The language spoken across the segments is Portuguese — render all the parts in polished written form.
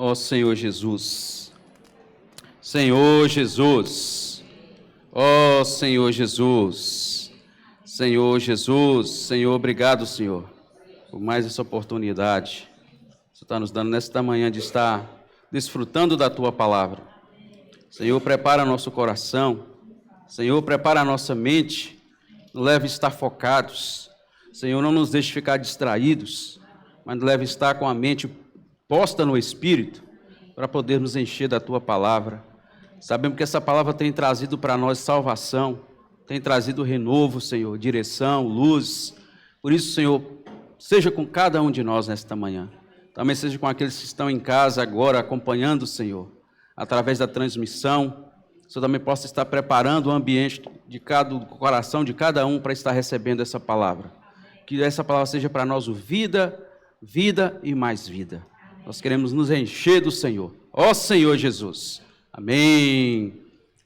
Ó Senhor Jesus, Senhor Jesus, ó Senhor Jesus, Senhor Jesus, Senhor, obrigado, Senhor, por mais essa oportunidade. Você está nos dando nesta manhã de estar desfrutando da Tua palavra. Senhor, prepara nosso coração, Senhor, prepara a nossa mente, nos leve a estar focados. Senhor, não nos deixe ficar distraídos, mas nos leve a estar com a mente posta no Espírito, para podermos encher da Tua palavra. Sabemos que essa palavra tem trazido para nós salvação, tem trazido renovo, Senhor, direção, luz. Por isso, Senhor, seja com cada um de nós nesta manhã. Também seja com aqueles que estão em casa agora, acompanhando, Senhor, através da transmissão. O Senhor também possa estar preparando o ambiente do coração de cada um para estar recebendo essa palavra. Que essa palavra seja para nós o vida, vida e mais vida. Nós queremos nos encher do Senhor. Ó Senhor Jesus. Amém.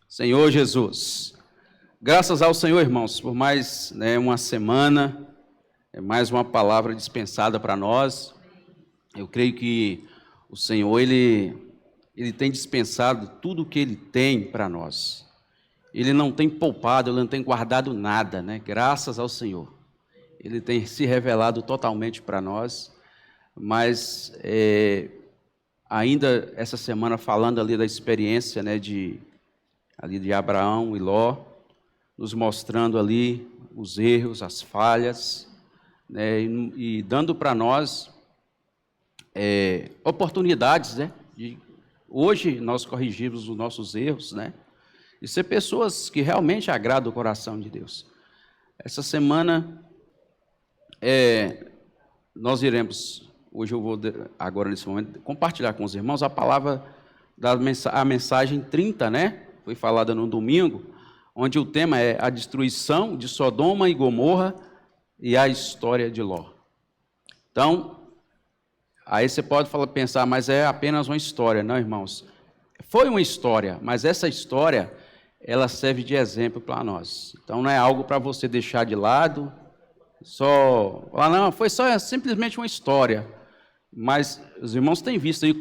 Senhor Jesus. Graças ao Senhor, irmãos, por mais uma semana, mais uma palavra dispensada para nós. Eu creio que o Senhor, Ele tem dispensado tudo o que Ele tem para nós. Ele não tem poupado, Ele não tem guardado nada, né? Graças ao Senhor. Ele tem se revelado totalmente para nós. Mas ainda essa semana falando ali da experiência, né, de Abraão e Ló, nos mostrando ali os erros, as falhas, né, e dando para nós oportunidades, né, de hoje nós corrigirmos os nossos erros, né, e ser pessoas que realmente agradam o coração de Deus. Essa semana nós iremos... Hoje eu vou, agora nesse momento, compartilhar com os irmãos a palavra, a mensagem 30, né? Foi falada no domingo, onde o tema é a destruição de Sodoma e Gomorra e a história de Ló. Então, aí você pode pensar, mas é apenas uma história. Não, irmãos, foi uma história, mas essa história, ela serve de exemplo para nós. Então, não é algo para você deixar de lado, não, foi só simplesmente uma história. Mas os irmãos têm visto aí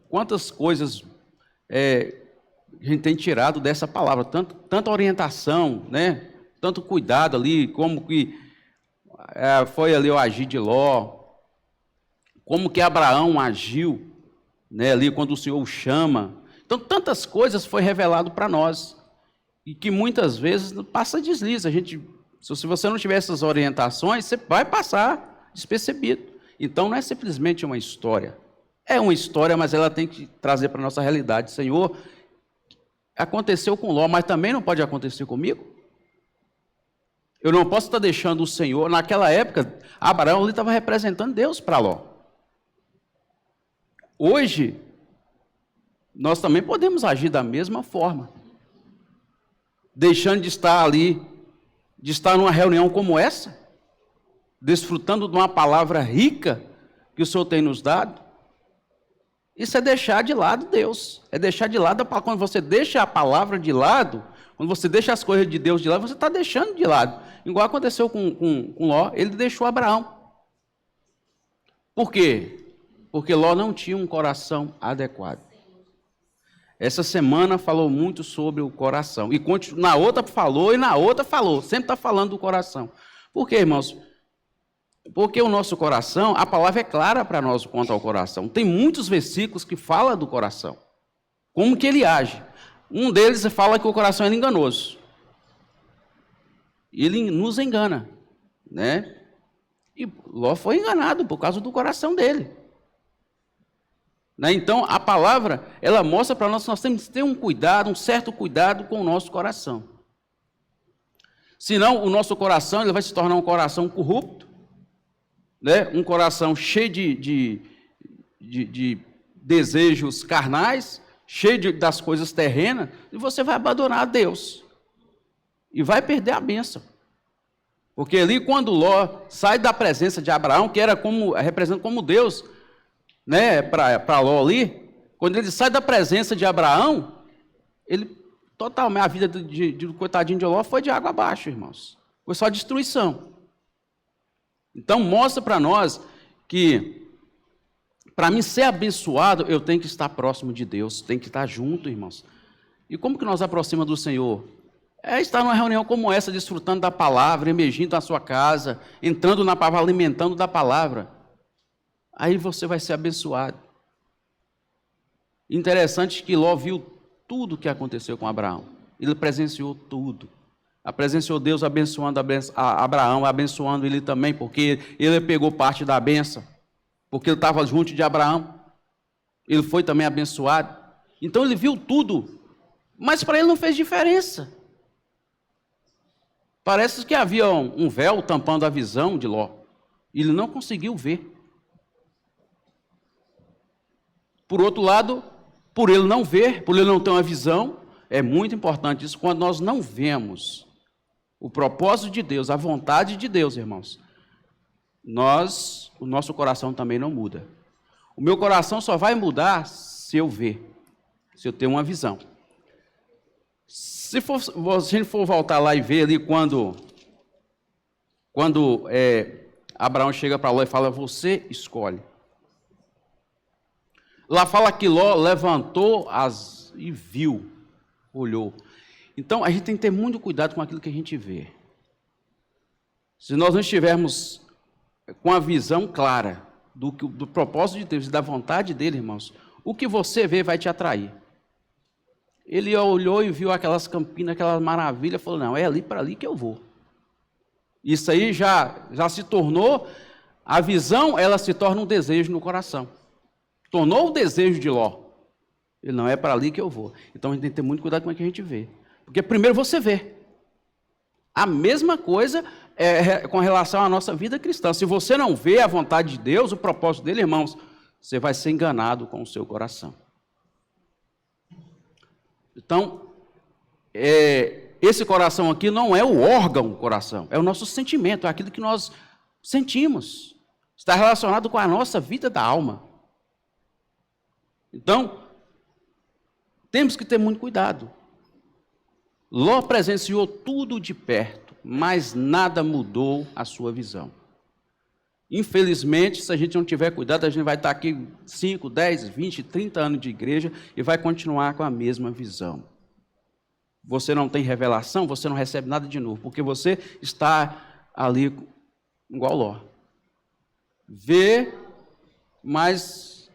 quantas coisas a gente tem tirado dessa palavra, tanta orientação, né? Tanto cuidado ali, como que foi ali o agir de Ló, como que Abraão agiu, né, ali quando o Senhor o chama. Então, tantas coisas foi revelado para nós, e que muitas vezes passa desliza. Se você não tiver essas orientações, você vai passar despercebido. Então, não é simplesmente uma história. É uma história, mas ela tem que trazer para a nossa realidade. Senhor, aconteceu com Ló, mas também não pode acontecer comigo? Eu não posso estar deixando o Senhor... Naquela época, Abraão estava representando Deus para Ló. Hoje, nós também podemos agir da mesma forma. Deixando de estar ali, de estar numa reunião como essa, desfrutando de uma palavra rica que o Senhor tem nos dado. Isso é deixar de lado Deus. É deixar de lado, quando você deixa a palavra de lado, quando você deixa as coisas de Deus de lado, você está deixando de lado. Igual aconteceu com Ló, ele deixou Abraão. Por quê? Porque Ló não tinha um coração adequado. Essa semana falou muito sobre o coração. E na outra falou, e na outra falou. Sempre está falando do coração. Por quê, irmãos? Porque o nosso coração, a palavra é clara para nós quanto ao coração. Tem muitos versículos que falam do coração. Como que ele age. Um deles fala que o coração é enganoso. Ele nos engana, né? E Ló foi enganado por causa do coração dele. Né? Então, a palavra, ela mostra para nós que nós temos que ter um certo cuidado com o nosso coração. Senão, o nosso coração ele vai se tornar um coração corrupto, né? Um coração cheio de desejos carnais, cheio das coisas terrenas, e você vai abandonar Deus. E vai perder a bênção. Porque ali, quando Ló sai da presença de Abraão, que era representado como Deus, né, para Ló ali, quando ele sai da presença de Abraão, totalmente, a vida do coitadinho de Ló foi de água abaixo, irmãos. Foi só destruição. Então, mostra para nós que Para mim ser abençoado, eu tenho que estar próximo de Deus, tenho que estar junto, irmãos. E como que nós aproximamos do Senhor? É estar numa reunião como essa, desfrutando da palavra, emergindo na sua casa, entrando na palavra, alimentando da palavra. Aí você vai ser abençoado. Interessante que Ló viu tudo o que aconteceu com Abraão. Ele presenciou tudo. Presenciou Deus abençoando Abraão, abençoando ele também, porque ele pegou parte da bênção, porque ele estava junto de Abraão. Ele foi também abençoado. Então ele viu tudo, mas para ele não fez diferença. Parece que havia um véu tampando a visão de Ló. Ele não conseguiu ver. Por outro lado, por ele não ver, por ele não ter uma visão, é muito importante isso, quando nós não vemos o propósito de Deus, a vontade de Deus, irmãos, o nosso coração também não muda. O meu coração só vai mudar se eu ver, se eu ter uma visão. Se a gente for voltar lá e ver ali quando Abraão chega para Ló e fala, você escolhe. Lá fala que Ló levantou e viu, olhou. Então, a gente tem que ter muito cuidado com aquilo que a gente vê. Se nós não estivermos com a visão clara do propósito de Deus e da vontade dele, irmãos, o que você vê vai te atrair. Ele olhou e viu aquelas campinas, aquela maravilha, falou, não, é ali para ali que eu vou. Isso aí já se tornou, a visão, ela se torna um desejo no coração. Tornou o desejo de Ló. Ele não é para ali que eu vou. Então a gente tem que ter muito cuidado com o que a gente vê. Porque primeiro você vê. A mesma coisa com relação à nossa vida cristã. Se você não vê a vontade de Deus, o propósito dele, irmãos, você vai ser enganado com o seu coração. Então, esse coração aqui não é o órgão coração, é o nosso sentimento, é aquilo que nós sentimos. Está relacionado com a nossa vida da alma. Então, temos que ter muito cuidado. Ló presenciou tudo de perto, mas nada mudou a sua visão. Infelizmente, se a gente não tiver cuidado, a gente vai estar aqui 5, 10, 20, 30 anos de igreja e vai continuar com a mesma visão. Você não tem revelação, você não recebe nada de novo, porque você está ali igual Ló. Vê, mas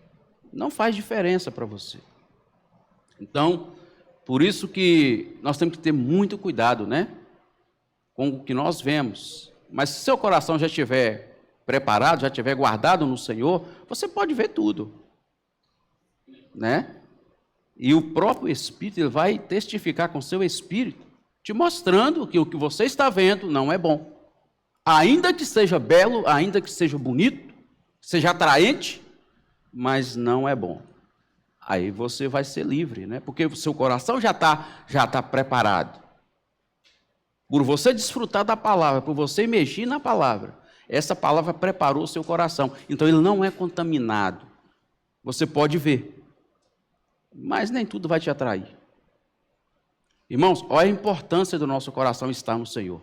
não faz diferença para você. Então, por isso que nós temos que ter muito cuidado, né? Com o que nós vemos. Mas se seu coração já estiver preparado, já estiver guardado no Senhor, você pode ver tudo, né? E o próprio Espírito, ele vai testificar com seu Espírito, te mostrando que o que você está vendo não é bom. Ainda que seja belo, ainda que seja bonito, seja atraente, mas não é bom. Aí você vai ser livre, né? Porque o seu coração já tá preparado. Por você desfrutar da palavra, por você mexer na palavra, essa palavra preparou o seu coração. Então ele não é contaminado. Você pode ver, mas nem tudo vai te atrair. Irmãos, olha a importância do nosso coração estar no Senhor.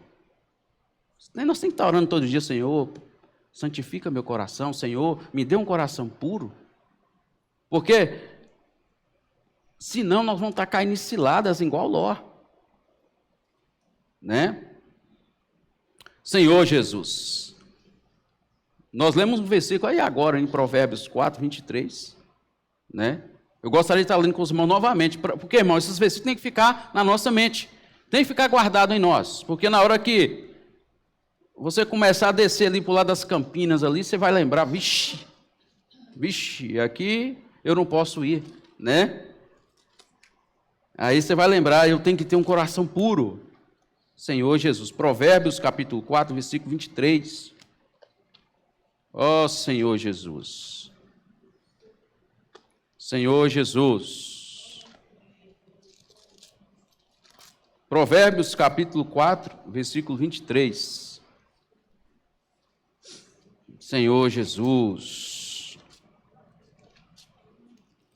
Nós temos que estar orando todo dia, Senhor, santifica meu coração, Senhor, me dê um coração puro. Porque senão nós vamos estar caindo em ciladas igual Ló. Né? Senhor Jesus. Nós lemos um versículo aí agora, em Provérbios 4, 23. Né? Eu gostaria de estar lendo com os irmãos novamente, porque, irmão, esses versículos têm que ficar na nossa mente, tem que ficar guardado em nós, porque na hora que você começar a descer ali para o lado das Campinas, ali, você vai lembrar, vixe, aqui eu não posso ir, né? Aí você vai lembrar, eu tenho que ter um coração puro, Senhor Jesus. Provérbios capítulo 4, versículo 23. Ó Senhor Jesus. Senhor Jesus. Provérbios capítulo 4, versículo 23. Senhor Jesus.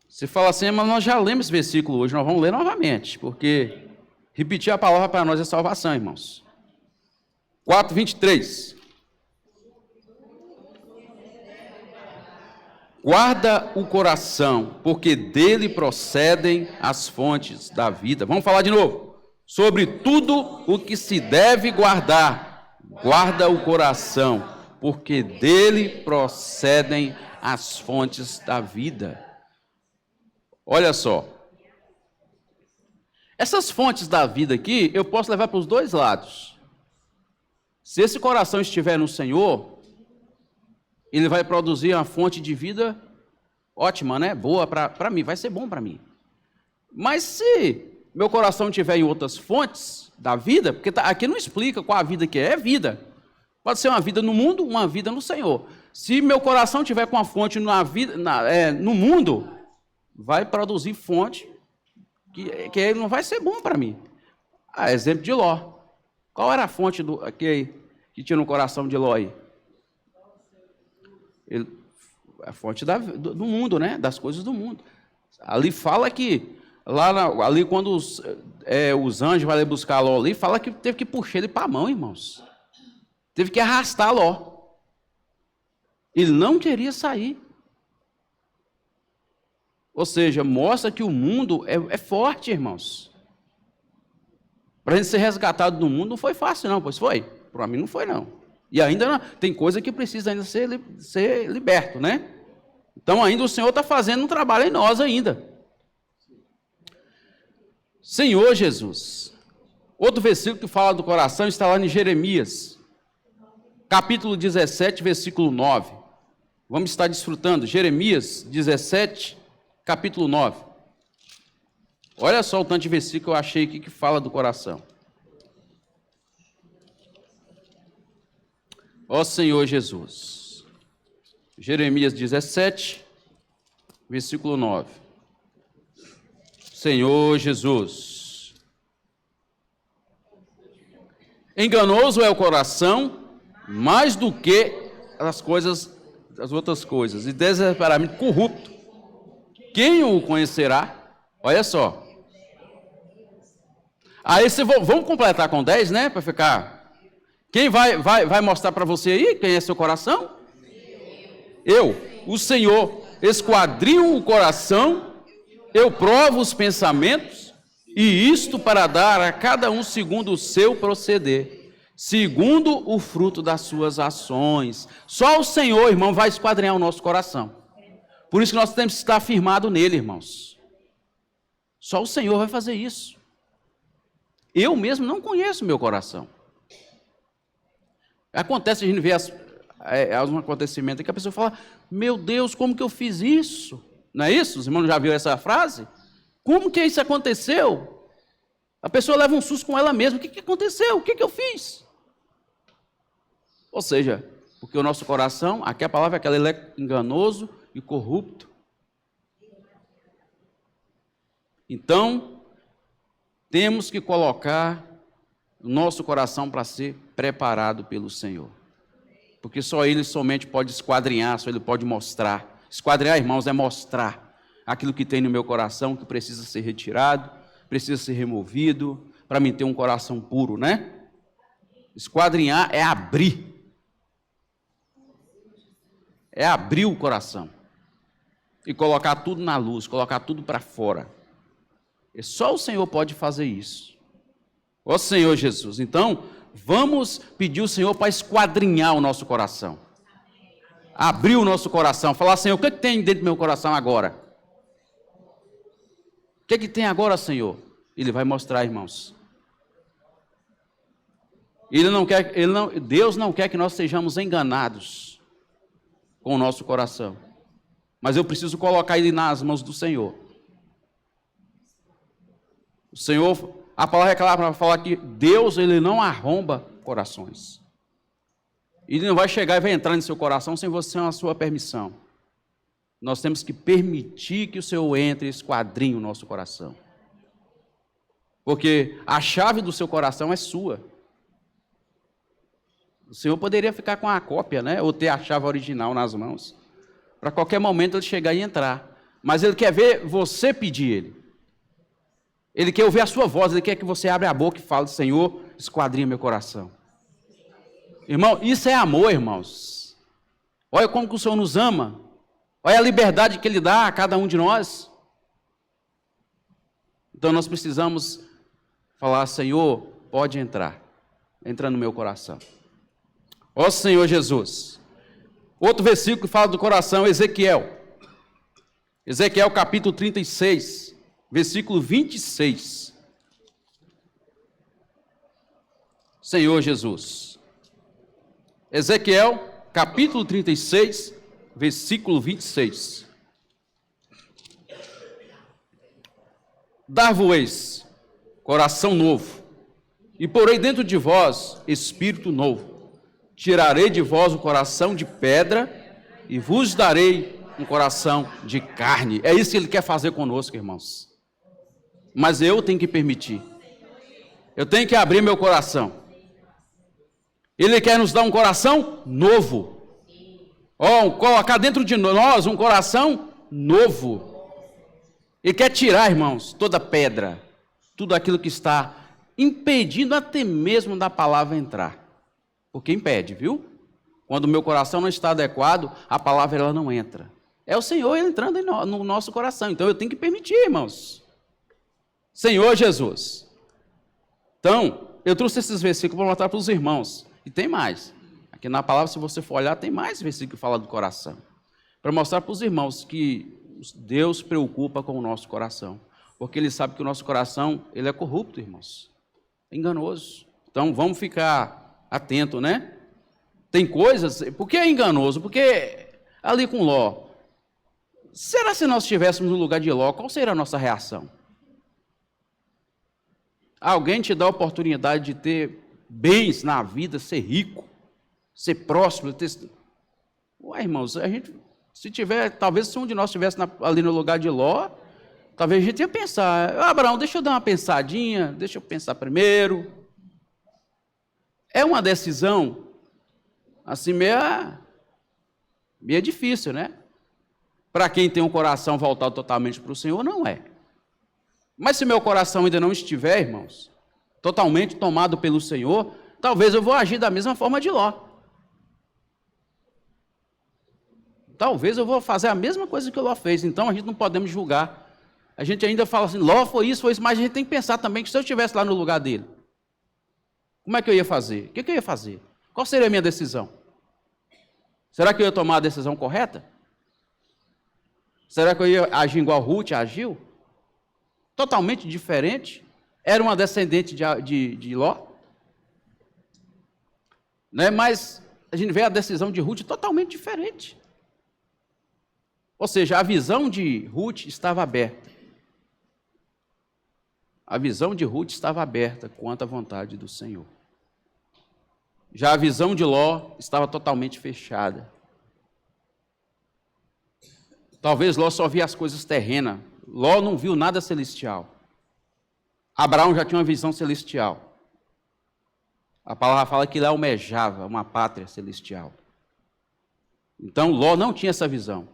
Você fala assim, mas nós já lemos esse versículo hoje, nós vamos ler novamente, porque repetir a palavra para nós é salvação, irmãos. 4, 23. Guarda o coração, porque dele procedem as fontes da vida. Vamos falar de novo. Sobre tudo o que se deve guardar, guarda o coração, porque dele procedem as fontes da vida. Olha só. Essas fontes da vida aqui, eu posso levar para os dois lados. Se esse coração estiver no Senhor, ele vai produzir uma fonte de vida ótima, né? Boa para mim, vai ser bom para mim. Mas se meu coração estiver em outras fontes da vida, porque aqui não explica qual a vida que é vida. Pode ser uma vida no mundo, uma vida no Senhor. Se meu coração estiver com a fonte no mundo, vai produzir fonte que não vai ser bom para mim. Exemplo de Ló. Qual era a fonte que tinha no coração de Ló aí? A fonte do mundo, né? Das coisas do mundo. Ali fala que, ali quando os anjos vão buscar Ló ali, fala que teve que puxar ele para a mão, irmãos. Teve que arrastar Ló. Ele não queria sair. Ou seja, mostra que o mundo é forte, irmãos. Para a gente ser resgatado do mundo não foi fácil, não, pois foi? Para mim não foi, não. E ainda não, tem coisa que precisa ainda ser liberto, né? Então ainda o Senhor está fazendo um trabalho em nós ainda. Senhor Jesus. Outro versículo que fala do coração está lá em Jeremias, capítulo 17, versículo 9. Vamos estar desfrutando. Jeremias 17, capítulo 9. Olha só o tanto de versículo que eu achei aqui que fala do coração. Ó Senhor Jesus. Jeremias 17, versículo 9. Senhor Jesus. Enganoso é o coração mais do que as outras coisas, e desesperadamente corrupto. Quem o conhecerá? Olha só. Aí vamos completar com 10, né? Para ficar. Quem vai mostrar para você aí quem é seu coração? Eu, o Senhor, esquadrinho o coração, eu provo os pensamentos, e isto para dar a cada um segundo o seu proceder, segundo o fruto das suas ações. Só o Senhor, irmão, vai esquadrinhar o nosso coração. Por isso que nós temos que estar firmado nele, irmãos. Só o Senhor vai fazer isso. Eu mesmo não conheço o meu coração. Acontece, a gente vê algum acontecimento que a pessoa fala, meu Deus, como que eu fiz isso? Não é isso? Os irmãos já viram essa frase? Como que isso aconteceu? A pessoa leva um susto com ela mesma. O que aconteceu? O que eu fiz? Ou seja, porque o nosso coração, aqui a palavra é aquela, ele é enganoso e corrupto. Então, temos que colocar o nosso coração para ser preparado pelo Senhor. Porque só Ele somente pode esquadrinhar, só Ele pode mostrar. Esquadrinhar, irmãos, é mostrar aquilo que tem no meu coração, que precisa ser retirado, precisa ser removido, para mim ter um coração puro, né? Esquadrinhar é abrir. É abrir o coração. E colocar tudo na luz, colocar tudo para fora. E só o Senhor pode fazer isso. Ó Senhor Jesus, então, vamos pedir ao Senhor para esquadrinhar o nosso coração. Abrir o nosso coração, falar, Senhor, o que tem dentro do meu coração agora? O que tem agora, Senhor? Ele vai mostrar, irmãos. Deus não quer que nós sejamos enganados com o nosso coração. Mas eu preciso colocar ele nas mãos do Senhor. O Senhor, a palavra é clara para falar que Deus, ele não arromba corações. Ele não vai chegar e vai entrar no seu coração sem você, a sua permissão. Nós temos que permitir que o Senhor entre e esquadrinhe o nosso coração. Porque a chave do seu coração é sua. O Senhor poderia ficar com a cópia, né? Ou ter a chave original nas mãos. Para qualquer momento ele chegar e entrar. Mas ele quer ver você pedir ele. Ele quer ouvir a sua voz, ele quer que você abra a boca e fale, Senhor, esquadrinha meu coração. Irmão, isso é amor, irmãos. Olha como que o Senhor nos ama. Olha a liberdade que Ele dá a cada um de nós. Então nós precisamos falar: Senhor, pode entrar. Entra no meu coração. Ó Senhor Jesus. Outro versículo que fala do coração, Ezequiel. Ezequiel capítulo 36, versículo 26. Senhor Jesus. Ezequiel capítulo 36, versículo 26. Dar-vos-eis coração novo, e porei dentro de vós espírito novo. Tirarei de vós o coração de pedra, e vos darei um coração de carne. É isso que Ele quer fazer conosco, irmãos. Mas eu tenho que permitir. Eu tenho que abrir meu coração. Ele quer nos dar um coração novo. Colocar dentro de nós um coração novo. Ele quer tirar, irmãos, toda pedra, tudo aquilo que está impedindo até mesmo da palavra entrar. Porque impede, viu? Quando o meu coração não está adequado, a palavra ela não entra. É o Senhor entrando no nosso coração. Então eu tenho que permitir, irmãos. Senhor Jesus. Então, eu trouxe esses versículos para mostrar para os irmãos. E tem mais. Aqui na palavra, se você for olhar, tem mais versículo que fala do coração. Para mostrar para os irmãos que Deus preocupa com o nosso coração. Porque Ele sabe que o nosso coração, ele é corrupto, irmãos. É enganoso. Então, vamos ficar atento, né? Tem coisas... Por que é enganoso? Porque ali com Ló... Será se nós estivéssemos no lugar de Ló, qual seria a nossa reação? Alguém te dá a oportunidade de ter bens na vida, ser rico, ser próspero, ter... Ué, irmãos, a gente... Se tiver... Talvez se um de nós estivesse ali no lugar de Ló, talvez a gente ia pensar... Abraão, deixa eu dar uma pensadinha, deixa eu pensar primeiro... É uma decisão, assim, meia difícil, né? Para quem tem um coração voltado totalmente para o Senhor, não é. Mas se meu coração ainda não estiver, irmãos, totalmente tomado pelo Senhor, talvez eu vou agir da mesma forma de Ló. Talvez eu vou fazer a mesma coisa que Ló fez, então a gente não podemos julgar. A gente ainda fala assim, Ló foi isso, mas a gente tem que pensar também que se eu estivesse lá no lugar dele, como é que eu ia fazer? O que eu ia fazer? Qual seria a minha decisão? Será que eu ia tomar a decisão correta? Será que eu ia agir igual Ruth agiu? Totalmente diferente? Era uma descendente de Ló? Né? Mas a gente vê a decisão de Ruth totalmente diferente. Ou seja, a visão de Ruth estava aberta. A visão de Ruth estava aberta quanto à vontade do Senhor. Já a visão de Ló estava totalmente fechada. Talvez Ló só via as coisas terrenas. Ló não viu nada celestial. Abraão já tinha uma visão celestial. A palavra fala que ele almejava uma pátria celestial. Então Ló não tinha essa visão.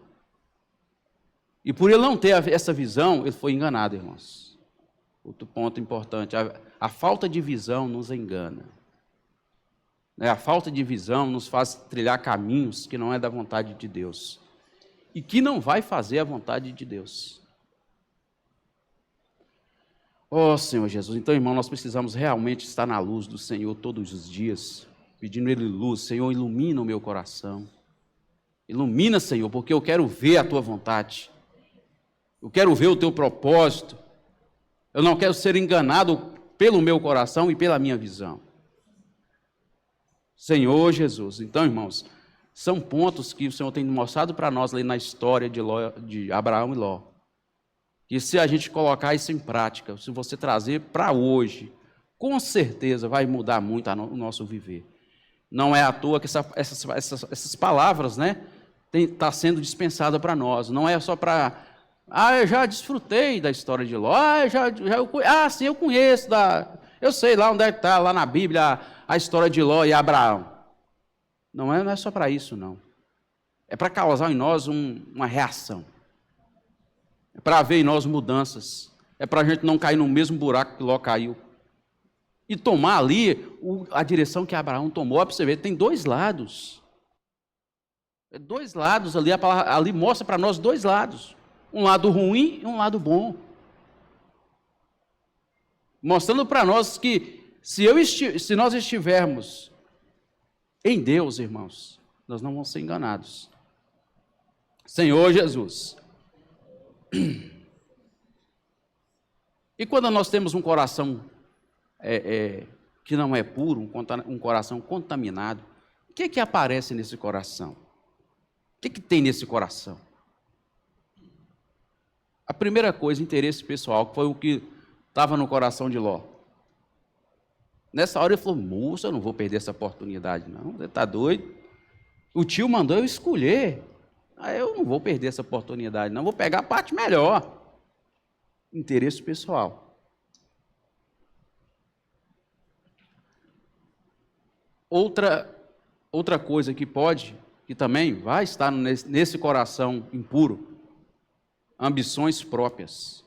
E por ele não ter essa visão, ele foi enganado, irmãos. Outro ponto importante, a falta de visão nos engana. A falta de visão nos faz trilhar caminhos que não é da vontade de Deus. E que não vai fazer a vontade de Deus. Ó Senhor Jesus, então irmão, nós precisamos realmente estar na luz do Senhor todos os dias, pedindo Ele luz. Senhor, ilumina o meu coração. Ilumina, Senhor, porque eu quero ver a Tua vontade. Eu quero ver o Teu propósito. Eu não quero ser enganado pelo meu coração e pela minha visão. Senhor Jesus. Então, irmãos, são pontos que o Senhor tem mostrado para nós ali na história de Abraão e Ló. E se a gente colocar isso em prática, se você trazer para hoje, com certeza vai mudar muito o nosso viver. Não é à toa que essas palavras, né, está sendo dispensada para nós. Não é só para... eu já desfrutei da história de Ló. Sim, eu conheço. Eu sei lá onde é que está, lá na Bíblia, a história de Ló e Abraão. Não é só para isso, não. É para causar em nós uma reação. É para haver em nós mudanças. É para a gente não cair no mesmo buraco que Ló caiu. E tomar ali a direção que Abraão tomou. Ó, para você ver, tem dois lados. Dois lados ali, a palavra ali mostra para nós dois lados. Um lado ruim e um lado bom. Mostrando para nós que se nós estivermos em Deus, irmãos, nós não vamos ser enganados. Senhor Jesus. E quando nós temos um coração que não é puro, um coração contaminado, o que aparece nesse coração? O que tem nesse coração? A primeira coisa, interesse pessoal, que foi o que estava no coração de Ló. Nessa hora ele falou, moça, eu não vou perder essa oportunidade não, você está doido? O tio mandou eu escolher, eu não vou perder essa oportunidade não, vou pegar a parte melhor. Interesse pessoal. Outra coisa que também vai estar nesse coração impuro, ambições próprias,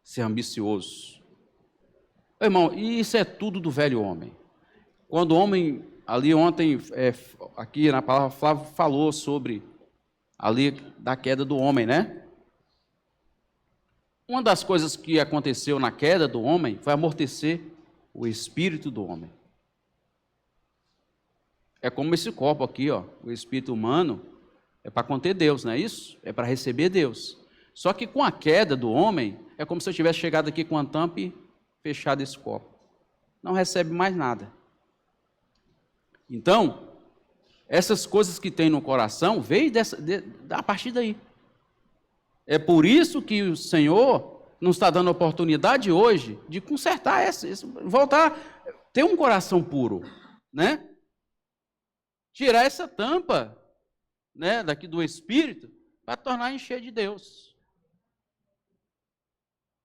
ser ambicioso. Irmão, isso é tudo do velho homem. Quando o homem, ali ontem, aqui na palavra Flávio falou sobre, ali da queda do homem, né? Uma das coisas que aconteceu na queda do homem foi amortecer o espírito do homem. É como esse copo aqui, ó, o espírito humano é para conter Deus, não é isso? É para receber Deus. Só que com a queda do homem, é como se eu tivesse chegado aqui com a tampa e fechado esse copo. Não recebe mais nada. Então, essas coisas que tem no coração, veio a partir daí. É por isso que o Senhor nos está dando a oportunidade hoje de consertar voltar, ter um coração puro, né? Tirar essa tampa, né, daqui do Espírito, para tornar encher de Deus.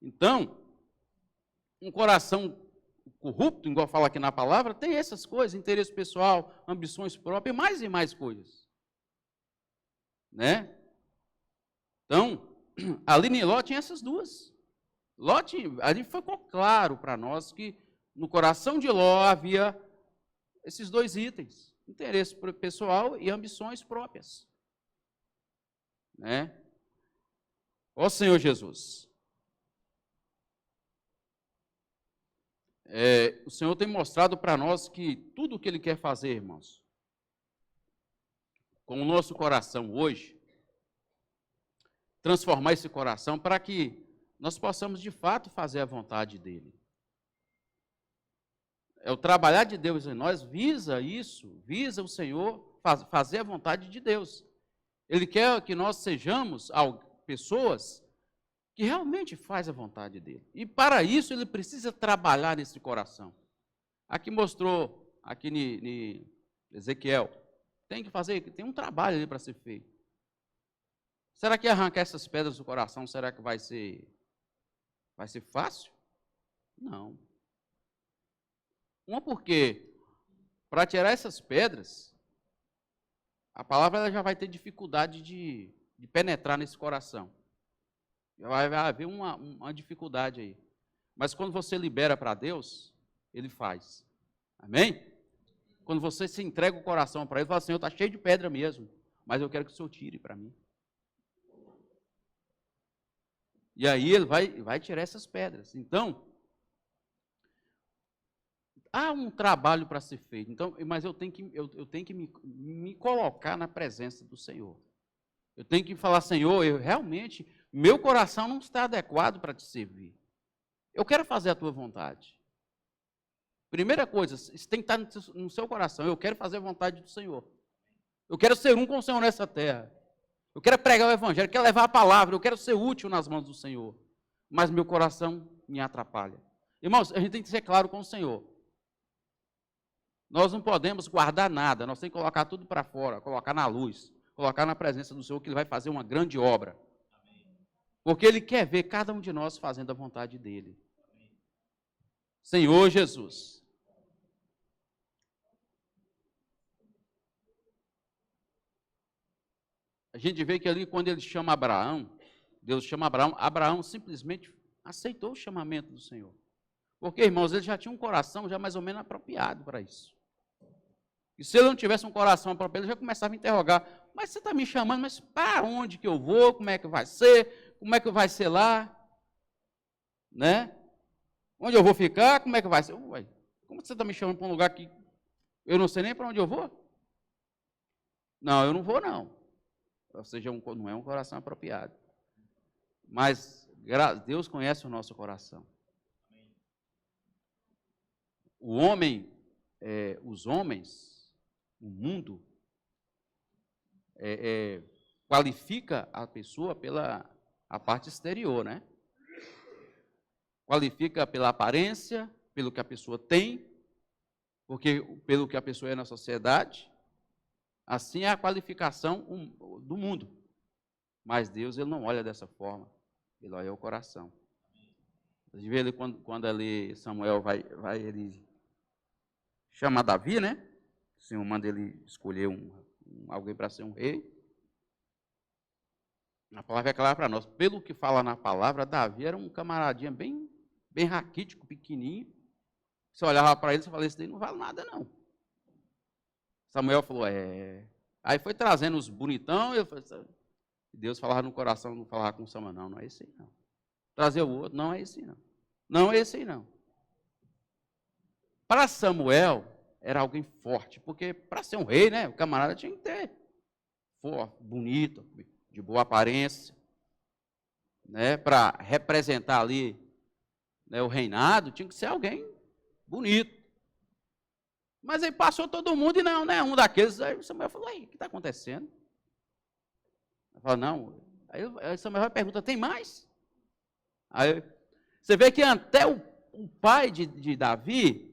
Então, um coração corrupto, igual fala aqui na palavra, tem essas coisas, interesse pessoal, ambições próprias, e mais coisas. Né? Então, ali em Ló tinha essas duas. Ali ficou claro para nós que no coração de Ló havia esses dois itens, interesse pessoal e ambições próprias. Né? Ó Senhor Jesus. O Senhor tem mostrado para nós que tudo o que Ele quer fazer, irmãos, com o nosso coração hoje, transformar esse coração para que nós possamos de fato fazer a vontade dEle. O trabalhar de Deus em nós visa isso, visa o Senhor fazer a vontade de Deus. Ele quer que nós sejamos pessoas que realmente faz a vontade dele. E para isso ele precisa trabalhar nesse coração. Aqui mostrou, aqui em Ezequiel, tem um trabalho ali para ser feito. Será que arrancar essas pedras do coração, será que vai ser fácil? Não. Porque, para tirar essas pedras, a palavra ela já vai ter dificuldade de penetrar nesse coração. Vai haver uma dificuldade aí. Mas quando você libera para Deus, Ele faz. Amém? Quando você se entrega o coração para Ele, fala assim, está cheio de pedra mesmo, mas eu quero que o Senhor tire para mim. E aí Ele vai tirar essas pedras. Então, há um trabalho para ser feito. Então, mas eu tenho que me colocar na presença do Senhor. Eu tenho que falar, Senhor, realmente, meu coração não está adequado para te servir. Eu quero fazer a tua vontade. Primeira coisa, isso tem que estar no seu coração. Eu quero fazer a vontade do Senhor. Eu quero ser um com o Senhor nessa terra. Eu quero pregar o Evangelho, eu quero levar a palavra, eu quero ser útil nas mãos do Senhor. Mas meu coração me atrapalha. Irmãos, a gente tem que ser claro com o Senhor. Nós não podemos guardar nada, nós temos que colocar tudo para fora, colocar na luz, colocar na presença do Senhor, que Ele vai fazer uma grande obra. Porque Ele quer ver cada um de nós fazendo a vontade dEle. Senhor Jesus. A gente vê que ali, quando Ele chama Abraão, Deus chama Abraão, Abraão simplesmente aceitou o chamamento do Senhor. Porque, irmãos, ele já tinha um coração já mais ou menos apropriado para isso. E se ele não tivesse um coração apropriado, ele já começava a interrogar, mas você está me chamando, mas para onde que eu vou? Como é que vai ser? Como é que vai ser lá? Né? Onde eu vou ficar? Como é que vai ser? Ué, como você está me chamando para um lugar que eu não sei nem para onde eu vou? Não, eu não vou não. Ou seja, não é um coração apropriado. Mas Deus conhece o nosso coração. O homem, os homens, o mundo, qualifica a pessoa pela a parte exterior, né? Qualifica pela aparência, pelo que a pessoa tem, porque pelo que a pessoa é na sociedade. Assim é a qualificação do mundo. Mas Deus, ele não olha dessa forma. Ele olha o coração. Às vezes, ele, quando ali Samuel ele chama Davi, né? O Senhor manda ele escolher alguém para ser um rei. A palavra é clara para nós. Pelo que fala na palavra, Davi era um camaradinha bem raquítico, pequenininho. Você olhava para ele e falava, esse daí não vale nada, não. Samuel falou, Aí foi trazendo os bonitão, Deus falava no coração, não falava com Samuel, não é esse aí, não. Trazer o outro, não é esse aí, não. Não é esse aí, não. Para Samuel, era alguém forte, porque para ser um rei, né, o camarada tinha que ter forte, bonito, de boa aparência, né, para representar ali, né, o reinado, tinha que ser alguém bonito. Mas aí passou todo mundo e não é um daqueles. Aí Samuel falou, o que está acontecendo? Ele falou, não. Aí Samuel pergunta, tem mais? Aí você vê que até o pai de Davi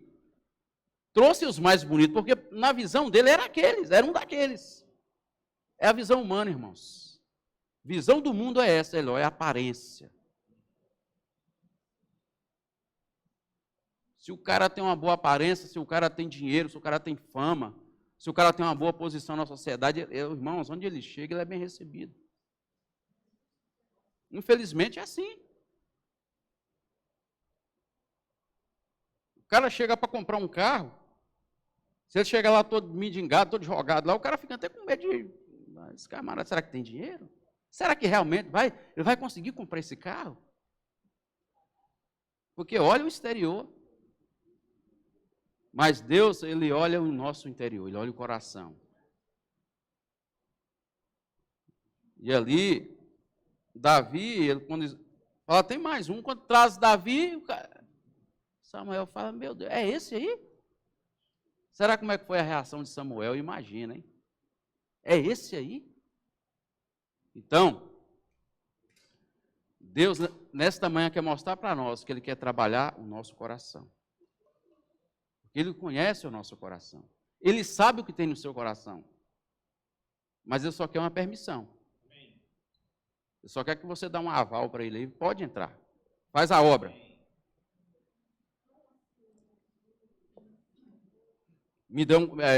trouxe os mais bonitos, porque na visão dele era um daqueles. É a visão humana, irmãos. Visão do mundo é essa, é a aparência. Se o cara tem uma boa aparência, se o cara tem dinheiro, se o cara tem fama, se o cara tem uma boa posição na sociedade, irmãos, onde ele chega, ele é bem recebido. Infelizmente é assim. O cara chega para comprar um carro, se ele chega lá todo mendigado, todo jogado lá, o cara fica até com medo de... Esse camarada, será que tem dinheiro? Será que realmente ele vai conseguir comprar esse carro? Porque olha o exterior. Mas Deus, ele olha o nosso interior, ele olha o coração. E ali, Davi, quando fala, tem mais um, quando traz Davi, Samuel fala, meu Deus, é esse aí? Será como é que foi a reação de Samuel? Imagina, hein? É esse aí? Então, Deus, nesta manhã, quer mostrar para nós que ele quer trabalhar o nosso coração. Porque ele conhece o nosso coração. Ele sabe o que tem no seu coração. Mas ele só quer uma permissão. Ele só quer que você dê um aval para ele. Pode entrar. Faz a obra.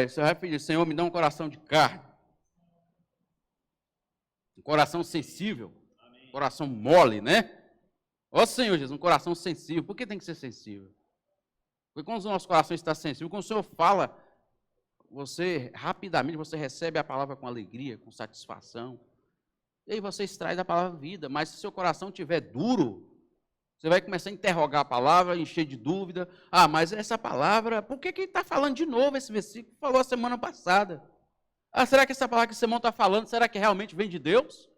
Você vai pedir, Senhor, me dá um coração de carne. Um coração sensível. Um coração mole, né? Ó Senhor Jesus, um coração sensível. Por que tem que ser sensível? Porque quando o nosso coração está sensível, quando o Senhor fala, rapidamente você recebe a palavra com alegria, com satisfação. E aí você extrai da palavra vida. Mas se o seu coração estiver duro, você vai começar a interrogar a palavra, encher de dúvida. Mas essa palavra, por que ele está falando de novo esse versículo? Falou a semana passada. Será que essa palavra que esse irmão está falando, será que realmente vem de Deus?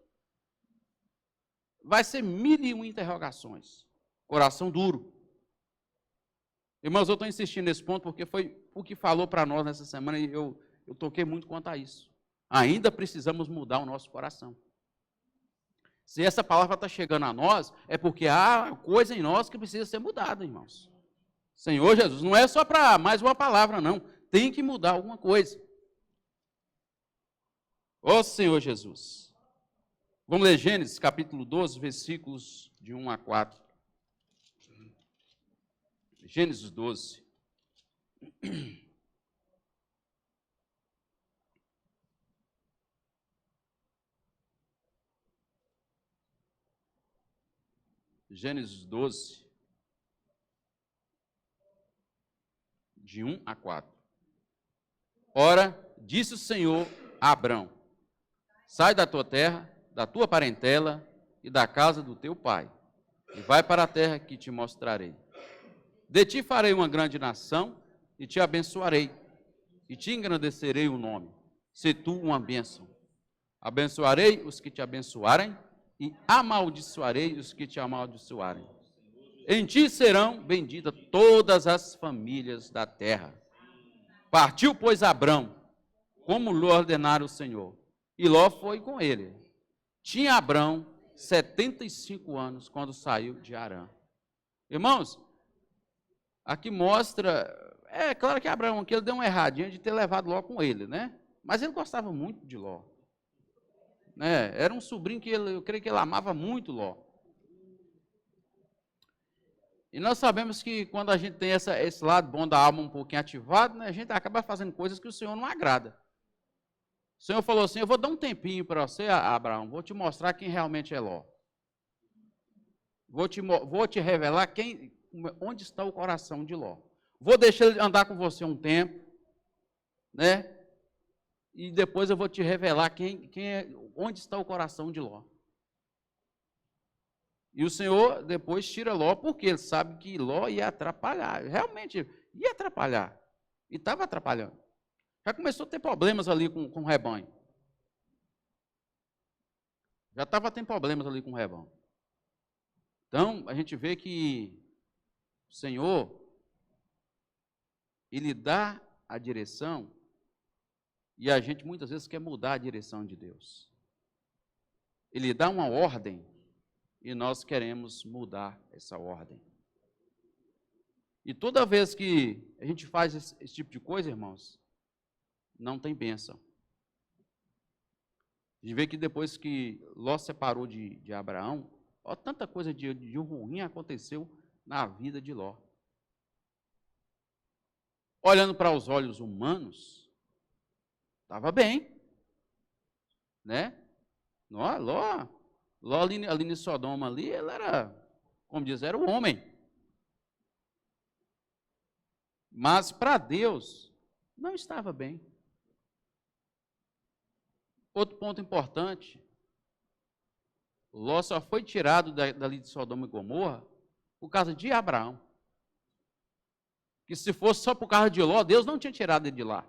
Vai ser 1001 interrogações. Coração duro. Irmãos, eu estou insistindo nesse ponto porque foi o que falou para nós nessa semana e eu toquei muito quanto a isso. Ainda precisamos mudar o nosso coração. Se essa palavra está chegando a nós, é porque há coisa em nós que precisa ser mudada, irmãos. Senhor Jesus, não é só para mais uma palavra, não. Tem que mudar alguma coisa. Ó Senhor Jesus. Vamos ler Gênesis, capítulo 12, versículos de 1 a 4. Gênesis 12. Gênesis 12, de 1 a 4. Ora, disse o Senhor a Abrão, sai da tua terra, da tua parentela e da casa do teu pai, e vai para a terra que te mostrarei. De ti farei uma grande nação, e te abençoarei, e te engrandecerei o nome. Se tu uma bênção. Abençoarei os que te abençoarem, e amaldiçoarei os que te amaldiçoarem. Em ti serão benditas todas as famílias da terra. Partiu, pois, Abrão, como lhe ordenara o Senhor, e Ló foi com ele. Tinha Abrão 75 anos quando saiu de Harã. Irmãos, aqui mostra, é claro que Abraão aqui ele deu uma erradinha de ter levado Ló com ele, né? Mas ele gostava muito de Ló. Né? Era um sobrinho que eu creio que ele amava muito Ló. E nós sabemos que quando a gente tem esse lado bom da alma um pouquinho ativado, né, a gente acaba fazendo coisas que o Senhor não agrada. O Senhor falou assim, eu vou dar um tempinho para você, Abraão, vou te mostrar quem realmente é Ló. Vou te revelar onde está o coração de Ló. Vou deixar ele andar com você um tempo, né? E depois eu vou te revelar onde está o coração de Ló. E o Senhor depois tira Ló, porque ele sabe que Ló ia atrapalhar. Realmente ia atrapalhar. E estava atrapalhando. Já começou a ter problemas ali com o rebanho. Já estava tendo problemas ali com o rebanho. Então, a gente vê que o Senhor, Ele dá a direção e a gente muitas vezes quer mudar a direção de Deus. Ele dá uma ordem e nós queremos mudar essa ordem. E toda vez que a gente faz esse tipo de coisa, irmãos, não tem bênção. A gente vê que depois que Ló separou de Abraão, ó, tanta coisa de ruim aconteceu na vida de Ló. Olhando para os olhos humanos, estava bem, né? Ló ali em Sodoma, ali, ele era, como diz, era o homem. Mas para Deus, não estava bem. Outro ponto importante, Ló só foi tirado dali de Sodoma e Gomorra por causa de Abraão. Que se fosse só por causa de Ló, Deus não tinha tirado ele de lá.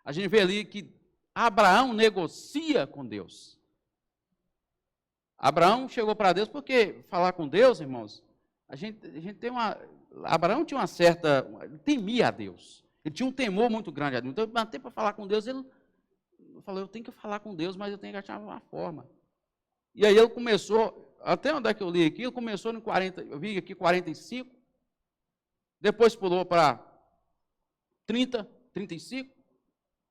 A gente vê ali que Abraão negocia com Deus. Abraão chegou para Deus, porque falar com Deus, irmãos, a gente tem Abraão tinha uma certa, temia a Deus. Ele tinha um temor muito grande a Deus. Então, até para falar com Deus, ele falou, eu tenho que falar com Deus, mas eu tenho que achar uma forma. E aí ele começou, até onde é que eu li aqui, ele começou no 40, eu vi aqui 45, depois pulou para 30, 35,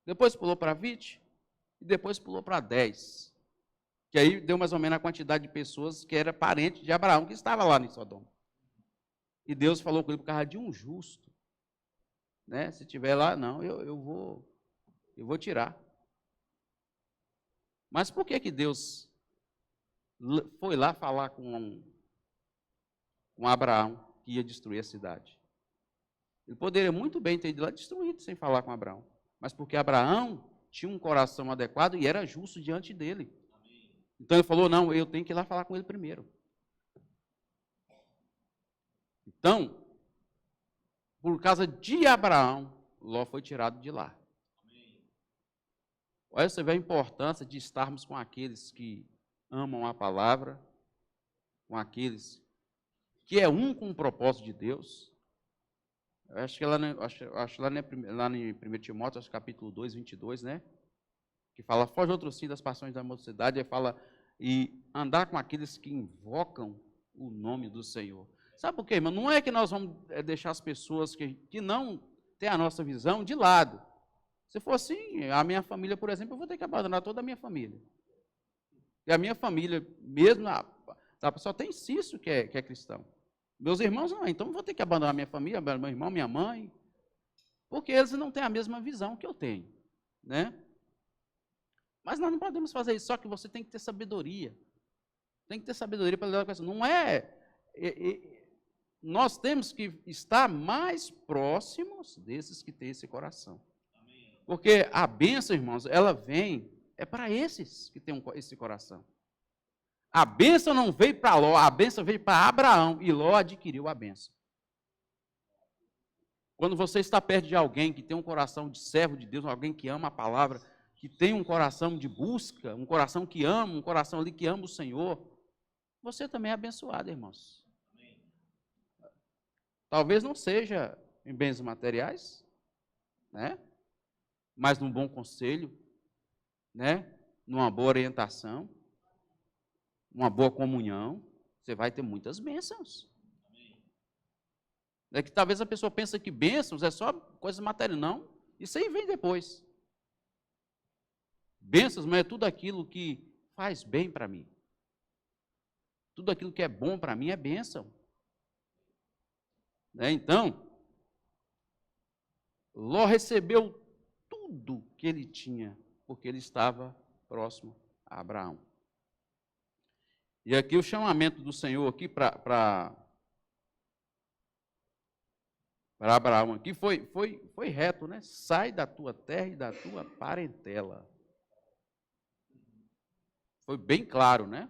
depois pulou para 20, e depois pulou para 10. Que aí deu mais ou menos a quantidade de pessoas que era parente de Abraão, que estava lá em Sodoma. E Deus falou com ele por causa de um justo. Né? Se tiver lá, não, eu vou tirar. Mas por que Deus foi lá falar com Abraão que ia destruir a cidade? Ele poderia muito bem ter ido lá destruído sem falar com Abraão. Mas porque Abraão tinha um coração adequado e era justo diante dele. Então ele falou, não, eu tenho que ir lá falar com ele primeiro. Então, por causa de Abraão, Ló foi tirado de lá. Olha, você vê a importância de estarmos com aqueles que amam a palavra, com aqueles que é um com o propósito de Deus. Eu acho que lá em 1 Timóteo, acho, capítulo 2, 22, né? Que fala, foge outro sim das paixões da mocidade, aí fala, e andar com aqueles que invocam o nome do Senhor. Sabe por quê, irmão? Não é que nós vamos deixar as pessoas que não têm a nossa visão de lado. Se for assim, a minha família, por exemplo, eu vou ter que abandonar toda a minha família. E a minha família, mesmo, só tem Cício que é cristão. Meus irmãos não, então eu vou ter que abandonar minha família, meu irmão, minha mãe, porque eles não têm a mesma visão que eu tenho, né? Mas nós não podemos fazer isso, só que você tem que ter sabedoria. Tem que ter sabedoria para lidar com isso. Não nós temos que estar mais próximos desses que têm esse coração. Porque a bênção, irmãos, ela vem É para esses que tem esse coração. A bênção não veio para Ló, a bênção veio para Abraão, e Ló adquiriu a bênção. Quando você está perto de alguém que tem um coração de servo de Deus, alguém que ama a palavra, que tem um coração de busca, um coração que ama, um coração ali que ama o Senhor, você também é abençoado, irmãos. Talvez não seja em bens materiais, né? Mas num bom conselho, né? Numa boa orientação, uma boa comunhão, você vai ter muitas bênçãos. É que talvez a pessoa pense que bênçãos é só coisas materiais. Não, isso aí vem depois. Bênçãos, mas é tudo aquilo que faz bem para mim. Tudo aquilo que é bom para mim é bênção. Então, Ló recebeu tudo que ele tinha, porque ele estava próximo a Abraão. E aqui o chamamento do Senhor aqui para Abraão aqui foi reto, né? Sai da tua terra e da tua parentela. Foi bem claro, né?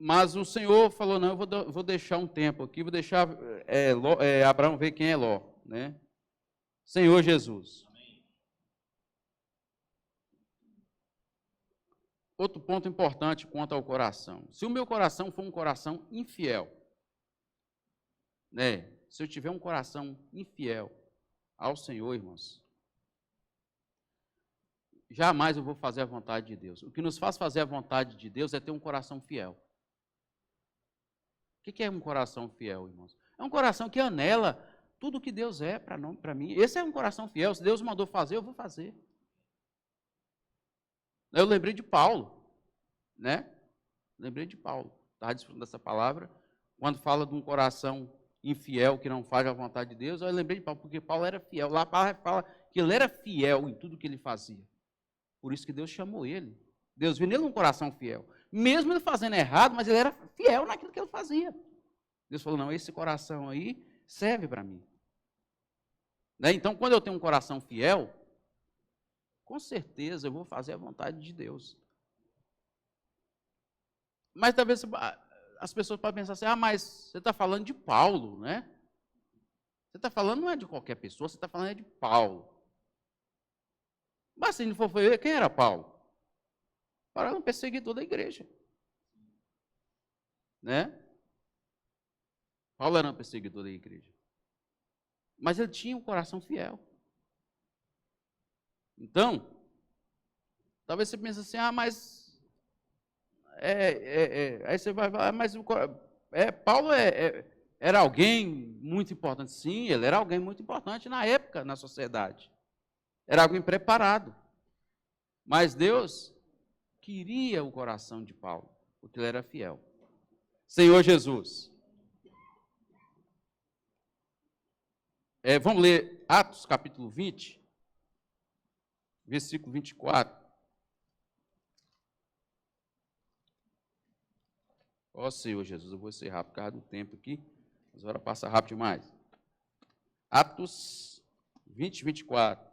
Mas o Senhor falou, não, eu vou deixar um tempo aqui, vou deixar Abraão ver quem é Ló, né? Senhor Jesus. Amém. Outro ponto importante quanto ao coração. Se o meu coração for um coração infiel, né? Se eu tiver um coração infiel ao Senhor, irmãos, jamais eu vou fazer a vontade de Deus. O que nos faz fazer a vontade de Deus é ter um coração fiel. O que é um coração fiel, irmãos? É um coração que anela tudo que Deus é para mim. Esse é um coração fiel. Se Deus mandou fazer, eu vou fazer. Eu lembrei de Paulo, né? Lembrei de Paulo. Estava desfrutando dessa palavra. Quando fala de um coração infiel que não faz a vontade de Deus, eu lembrei de Paulo, porque Paulo era fiel. Lá a palavra fala que ele era fiel em tudo que ele fazia. Por isso que Deus chamou ele. Deus viu nele um coração fiel. Mesmo ele fazendo errado, mas ele era fiel naquilo que ele fazia. Deus falou, não, esse coração aí serve para mim. Né? Então, quando eu tenho um coração fiel, com certeza eu vou fazer a vontade de Deus. Mas talvez as pessoas podem pensar assim, mas você está falando de Paulo, né? Você está falando não é de qualquer pessoa, você está falando de Paulo. Mas se não for foi quem era Paulo? Paulo era um perseguidor da igreja. Né? Paulo era um perseguidor da igreja. Mas ele tinha um coração fiel. Então, talvez você pense assim, mas aí você vai falar, mas Paulo era alguém muito importante. Sim, ele era alguém muito importante na época, na sociedade. Era alguém preparado. Mas Deus queria o coração de Paulo, porque ele era fiel. Senhor Jesus. Vamos ler Atos capítulo 20, versículo 24. Ó Senhor Jesus, eu vou ser rápido por causa do tempo aqui, mas agora passa rápido demais. Atos 20, 24.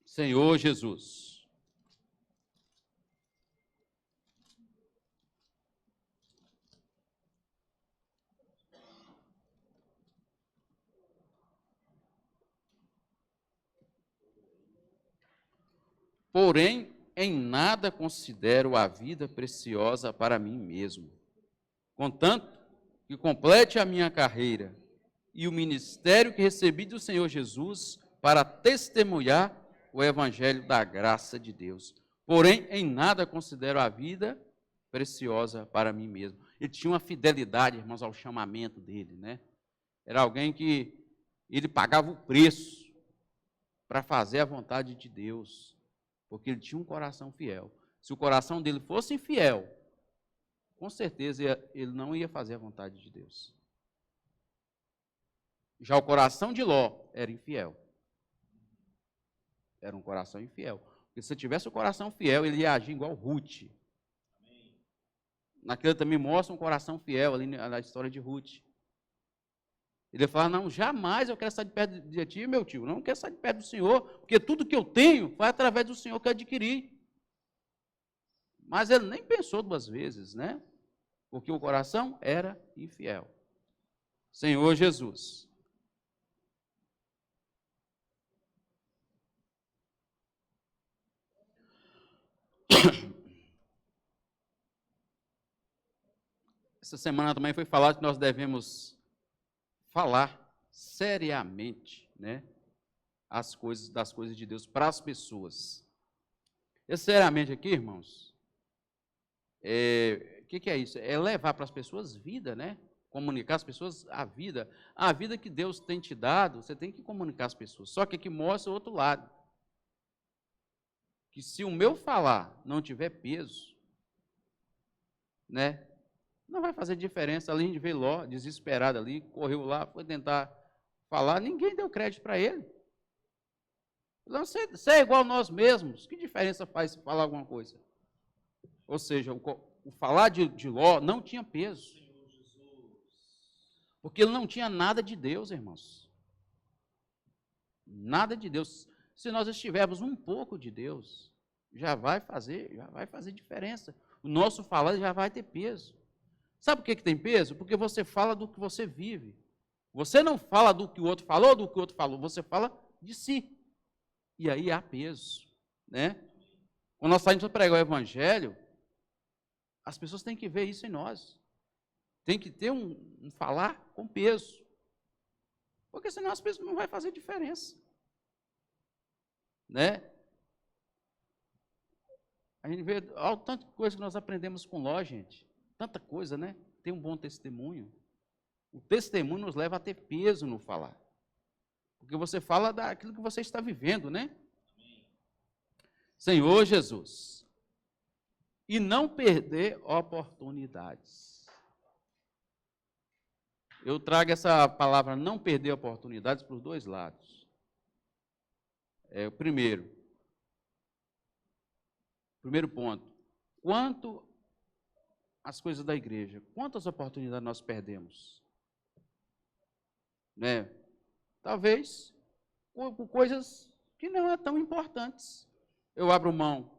Senhor Jesus. Porém, em nada considero a vida preciosa para mim mesmo, contanto que complete a minha carreira e o ministério que recebi do Senhor Jesus para testemunhar o evangelho da graça de Deus. Porém, em nada considero a vida preciosa para mim mesmo. Ele tinha uma fidelidade, irmãos, ao chamamento dele, né? Era alguém que ele pagava o preço para fazer a vontade de Deus, porque ele tinha um coração fiel. Se o coração dele fosse infiel, com certeza ele não ia fazer a vontade de Deus. Já o coração de Ló era infiel. Era um coração infiel. Porque se tivesse o coração fiel, ele ia agir igual Ruth. Naquilo também mostra um coração fiel ali na história de Ruth. Ele fala, não, jamais eu quero sair de perto de ti, meu tio, não quero sair de perto do Senhor, porque tudo que eu tenho foi através do Senhor que eu adquiri. Mas ele nem pensou duas vezes, né? Porque o coração era infiel. Senhor Jesus. Essa semana também foi falado que nós devemos falar seriamente, né, das coisas de Deus para as pessoas. Esse seriamente aqui, irmãos, o que é isso? É levar para as pessoas vida, né? Comunicar às pessoas a vida que Deus tem te dado, você tem que comunicar às pessoas. Só que aqui mostra o outro lado, que se o meu falar não tiver peso, né, não vai fazer diferença. Ali a gente vê Ló, desesperado ali, correu lá, foi tentar falar, ninguém deu crédito para ele. Não, você é igual a nós mesmos, que diferença faz se falar alguma coisa? Ou seja, o falar de Ló não tinha peso. Porque ele não tinha nada de Deus, irmãos. Nada de Deus. Se nós estivermos um pouco de Deus, já vai fazer diferença. O nosso falar já vai ter peso. Sabe por que tem peso? Porque você fala do que você vive. Você não fala do que o outro falou, do que o outro falou, você fala de si. E aí há peso, né? Quando nós saímos para pregar o evangelho, as pessoas têm que ver isso em nós. Tem que ter um falar com peso. Porque senão as pessoas não vai fazer diferença. Né? A gente vê olha, tanta coisa que nós aprendemos com Ló, gente. Tanta coisa, né? Tem um bom testemunho. O testemunho nos leva a ter peso no falar. Porque você fala daquilo que você está vivendo, né? Senhor Jesus. E não perder oportunidades. Eu trago essa palavra não perder oportunidades por dois lados. O primeiro ponto. Quanto às coisas da igreja, quantas oportunidades nós perdemos? Né? Talvez por coisas que não é tão importantes. Eu abro mão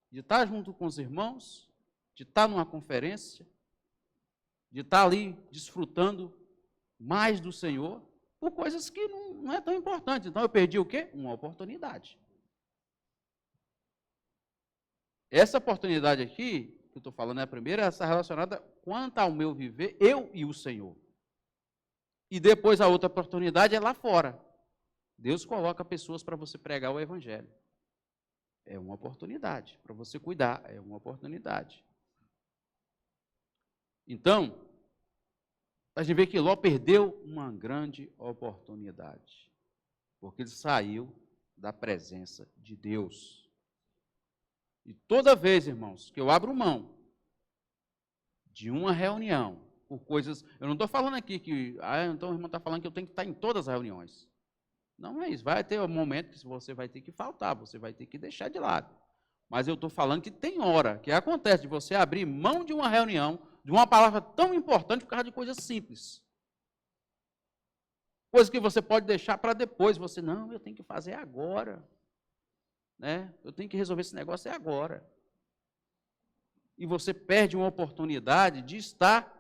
de estar junto com os irmãos, de estar numa conferência, de estar ali desfrutando mais do Senhor, por coisas que não é tão importante. Então eu perdi o quê? Uma oportunidade. Essa oportunidade aqui, que eu estou falando é a primeira, essa relacionada quanto ao meu viver, eu e o Senhor. E depois a outra oportunidade é lá fora. Deus coloca pessoas para você pregar o evangelho. É uma oportunidade. Para você cuidar, é uma oportunidade. Então, a gente vê que Ló perdeu uma grande oportunidade. Porque ele saiu da presença de Deus. E toda vez, irmãos, que eu abro mão de uma reunião, por coisas... Eu não estou falando aqui que... então o irmão está falando que eu tenho que estar em todas as reuniões. Não é isso. Vai ter um momento que você vai ter que faltar, você vai ter que deixar de lado. Mas eu estou falando que tem hora que acontece de você abrir mão de uma reunião, de uma palavra tão importante por causa de coisas simples. Coisas que você pode deixar para depois. Você, não, eu tenho que fazer agora. Né? Eu tenho que resolver esse negócio agora. E você perde uma oportunidade de estar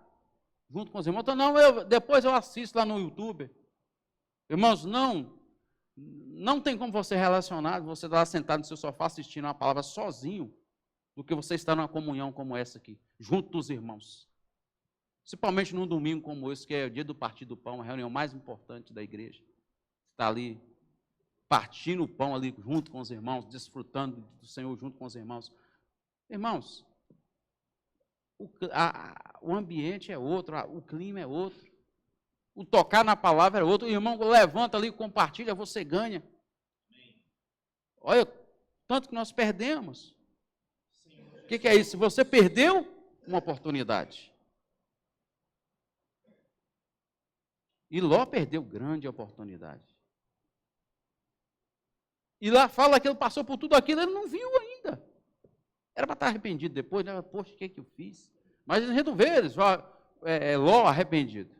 junto com os irmãos. Então, não, depois eu assisto lá no YouTube. Irmãos, não tem como você relacionar, você estar lá sentado no seu sofá assistindo uma palavra sozinho, do que você estar numa comunhão como essa aqui, junto dos irmãos. Principalmente num domingo como esse, que é o dia do partir do pão, a reunião mais importante da igreja. Está ali, partindo o pão ali junto com os irmãos, desfrutando do Senhor junto com os irmãos. Irmãos, o ambiente é outro, o clima é outro. O tocar na palavra é outro. O irmão levanta ali, compartilha, você ganha. Olha, tanto que nós perdemos. O que é isso? Você perdeu uma oportunidade. E Ló perdeu grande oportunidade. E lá fala que ele passou por tudo aquilo, ele não viu ainda. Era para estar arrependido depois, né? Poxa, o que é que eu fiz? Mas a gente não vê eles, Ló arrependido.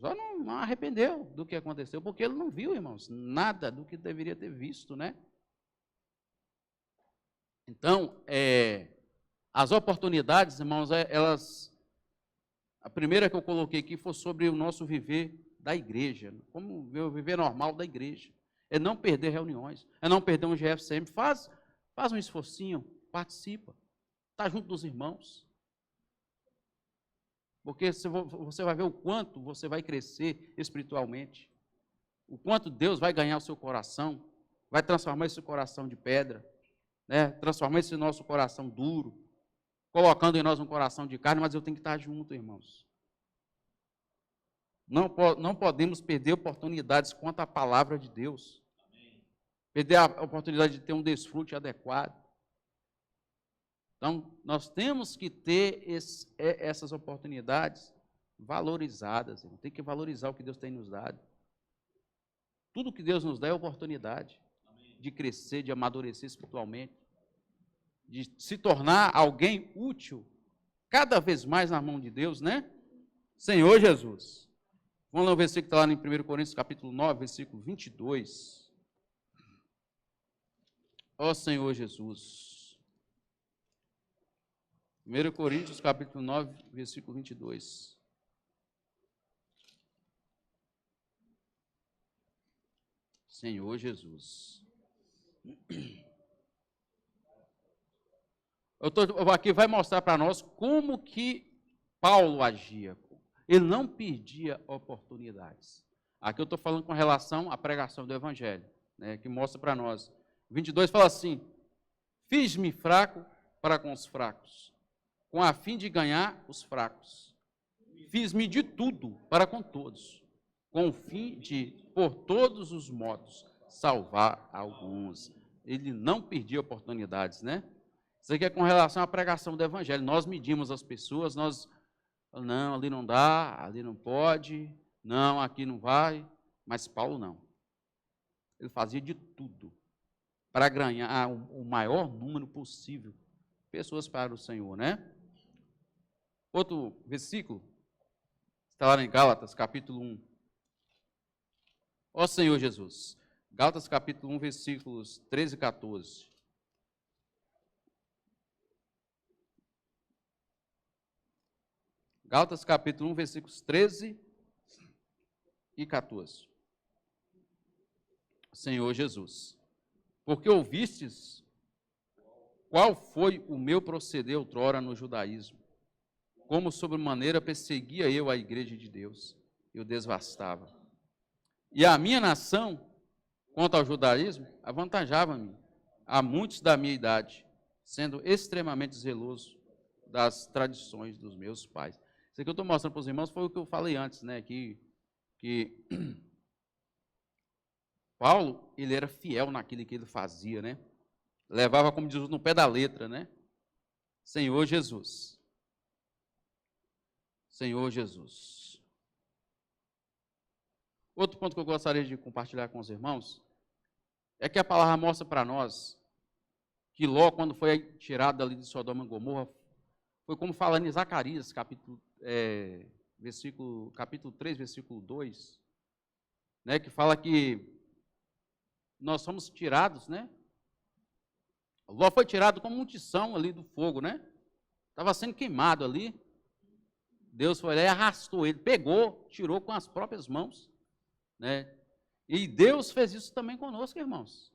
Só não arrependeu do que aconteceu, porque ele não viu, irmãos, nada do que deveria ter visto, né? Então, as oportunidades, irmãos, a primeira que eu coloquei aqui foi sobre o nosso viver da igreja, como o viver normal da igreja. É não perder reuniões, é não perder um GFCM. Faz um esforcinho, participa, está junto dos irmãos. Porque você vai ver o quanto você vai crescer espiritualmente, o quanto Deus vai ganhar o seu coração, vai transformar esse coração de pedra, né? Transformar esse nosso coração duro, colocando em nós um coração de carne, mas eu tenho que estar junto, irmãos. Não podemos perder oportunidades quanto à palavra de Deus. Perder a oportunidade de ter um desfrute adequado. Então, nós temos que ter essas oportunidades valorizadas. Tem que valorizar o que Deus tem nos dado. Tudo que Deus nos dá é oportunidade de crescer, de amadurecer espiritualmente, de se tornar alguém útil, cada vez mais na mão de Deus, né? Senhor Jesus. Vamos ler o versículo que está lá em 1 Coríntios, capítulo 9, versículo 22. Ó Senhor Jesus. 1 Coríntios, capítulo 9, versículo 22. Senhor Jesus. Aqui vai mostrar para nós como que Paulo agia. Ele não perdia oportunidades. Aqui eu estou falando com relação à pregação do Evangelho, né, que mostra para nós. 22 fala assim: fiz-me fraco para com os fracos, com a fim de ganhar os fracos. Fiz-me de tudo para com todos, com o fim de, por todos os modos, salvar alguns. Ele não perdia oportunidades, né? Isso aqui é com relação à pregação do Evangelho. Nós medimos as pessoas, não, ali não dá, ali não pode, não, aqui não vai. Mas Paulo não. Ele fazia de tudo para ganhar o maior número possível de pessoas para o Senhor, né? Outro versículo, está lá em Gálatas, capítulo 1. Ó Senhor Jesus. Gálatas, capítulo 1, versículos 13 e 14. Gálatas, capítulo 1, versículos 13 e 14. Senhor Jesus. Porque ouvistes qual foi o meu proceder outrora no judaísmo, como sobremaneira perseguia eu a igreja de Deus, eu desvastava. E a minha nação, quanto ao judaísmo, avantajava-me a muitos da minha idade, sendo extremamente zeloso das tradições dos meus pais. Isso aqui eu estou mostrando para os irmãos foi o que eu falei antes, né? Que Paulo, ele era fiel naquilo que ele fazia, né? Levava, como diz, no pé da letra, né? Senhor Jesus. Senhor Jesus. Outro ponto que eu gostaria de compartilhar com os irmãos é que a palavra mostra para nós que Ló, quando foi tirado ali de Sodoma e Gomorra, foi como falando em Zacarias, capítulo 3, versículo 2, né, que fala que nós somos tirados, né? Ló foi tirado como um tição ali do fogo, né? Estava sendo queimado ali. Deus foi lá e arrastou ele, pegou, tirou com as próprias mãos, né? E Deus fez isso também conosco, irmãos.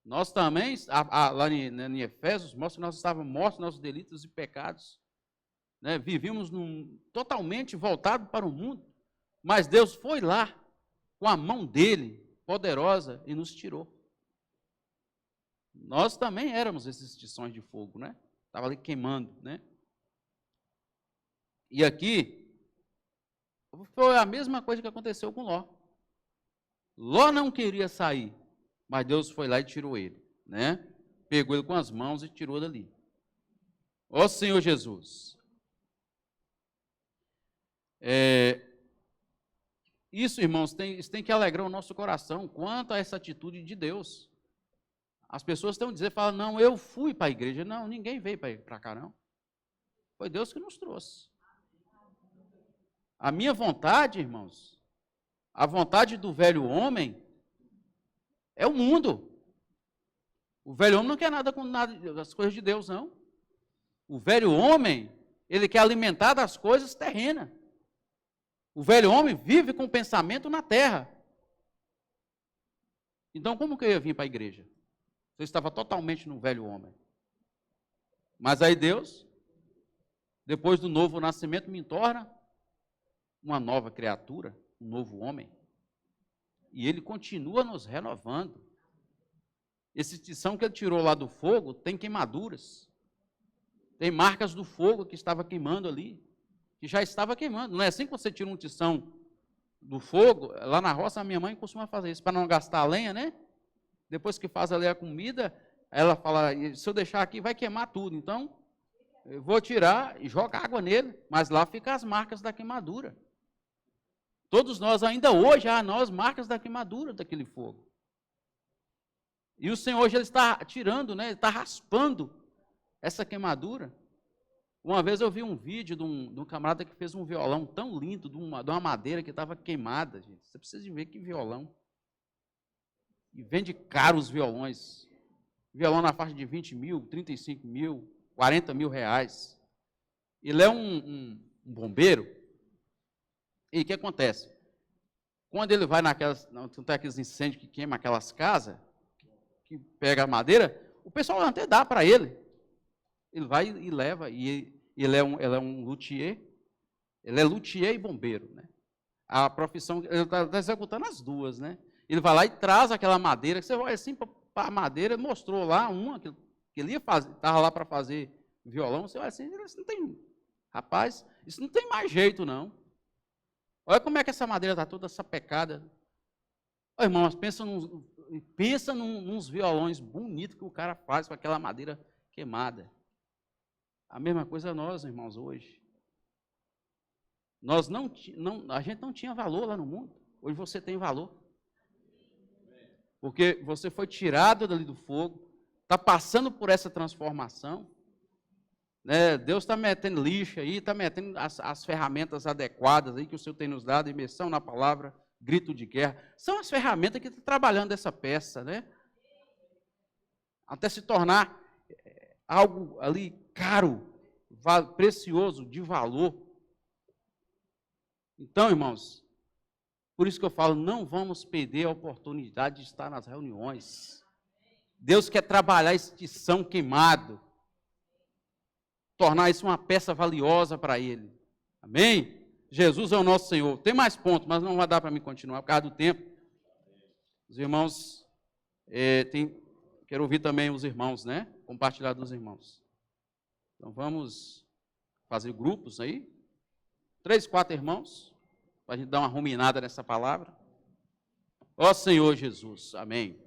Nós também, lá em Efésios, mostra que nós estávamos mortos nos nossos delitos e pecados, né? Vivíamos totalmente voltado para o mundo, mas Deus foi lá com a mão dele, poderosa, e nos tirou. Nós também éramos esses tições de fogo, né? Estava ali queimando, né? E aqui, foi a mesma coisa que aconteceu com Ló. Ló não queria sair, mas Deus foi lá e tirou ele, né? Pegou ele com as mãos e tirou dali. Ó Senhor Jesus. Isso, irmãos, isso tem que alegrar o nosso coração quanto a essa atitude de Deus. As pessoas estão dizendo, falam, não, eu fui para a igreja. Não, ninguém veio para cá, não. Foi Deus que nos trouxe. A minha vontade, irmãos, a vontade do velho homem é o mundo. O velho homem não quer nada com nada das coisas de Deus, não. O velho homem, ele quer alimentar das coisas terrenas. O velho homem vive com pensamento na terra. Então, como que eu ia vir para a igreja? Eu estava totalmente no velho homem. Mas aí Deus, depois do novo nascimento, me torna uma nova criatura, um novo homem. E Ele continua nos renovando. Esse tição que Ele tirou lá do fogo tem queimaduras. Tem marcas do fogo que estava queimando ali. Que já estava queimando. Não é assim que você tira um tição do fogo? Lá na roça, a minha mãe costuma fazer isso, para não gastar a lenha, né? Depois que faz ali a comida, ela fala, se eu deixar aqui vai queimar tudo. Então, eu vou tirar e jogar água nele, mas lá ficam as marcas da queimadura. Todos nós, ainda hoje, há nós marcas da queimadura daquele fogo. E o Senhor hoje Ele está tirando, né? Ele está raspando essa queimadura. Uma vez eu vi um vídeo de um camarada que fez um violão tão lindo, de uma madeira que estava queimada, gente. Você precisa de ver que violão. E vende caro os violões. Violão na faixa de 20 mil, 35 mil, 40 mil reais. Ele é um bombeiro. E o que acontece? Quando ele vai tem aqueles incêndios que queimam aquelas casas, que pega a madeira, o pessoal até dá para ele. Ele vai e leva, e ele é um luthier. Ele é luthier e bombeiro, né? A profissão, ele está executando as duas, né? Ele vai lá e traz aquela madeira, que você vai assim para a madeira, ele mostrou lá uma que ele ia fazer, estava lá para fazer violão, você vai assim, isso não tem, rapaz, isso não tem mais jeito não. Olha como é que essa madeira está toda sapecada. Ô, irmãos, pensa nos violões bonitos que o cara faz com aquela madeira queimada. A mesma coisa nós, irmãos, hoje. A gente não tinha valor lá no mundo. Hoje você tem valor. Porque você foi tirado dali do fogo, está passando por essa transformação. Né? Deus está metendo lixo aí, está metendo as ferramentas adequadas aí que o Senhor tem nos dado, imersão na palavra, grito de guerra. São as ferramentas que estão trabalhando essa peça, né? Até se tornar algo ali caro, precioso, de valor. Então, irmãos, por isso que eu falo, não vamos perder a oportunidade de estar nas reuniões. Deus quer trabalhar esse tição queimado, tornar isso uma peça valiosa para Ele. Amém? Jesus é o nosso Senhor. Tem mais pontos, mas não vai dar para mim continuar por causa do tempo. Os irmãos, quero ouvir também os irmãos, né? Compartilhar dos irmãos. Então vamos fazer grupos aí. 3, 4 irmãos, para a gente dar uma ruminada nessa palavra. Ó Senhor Jesus, amém.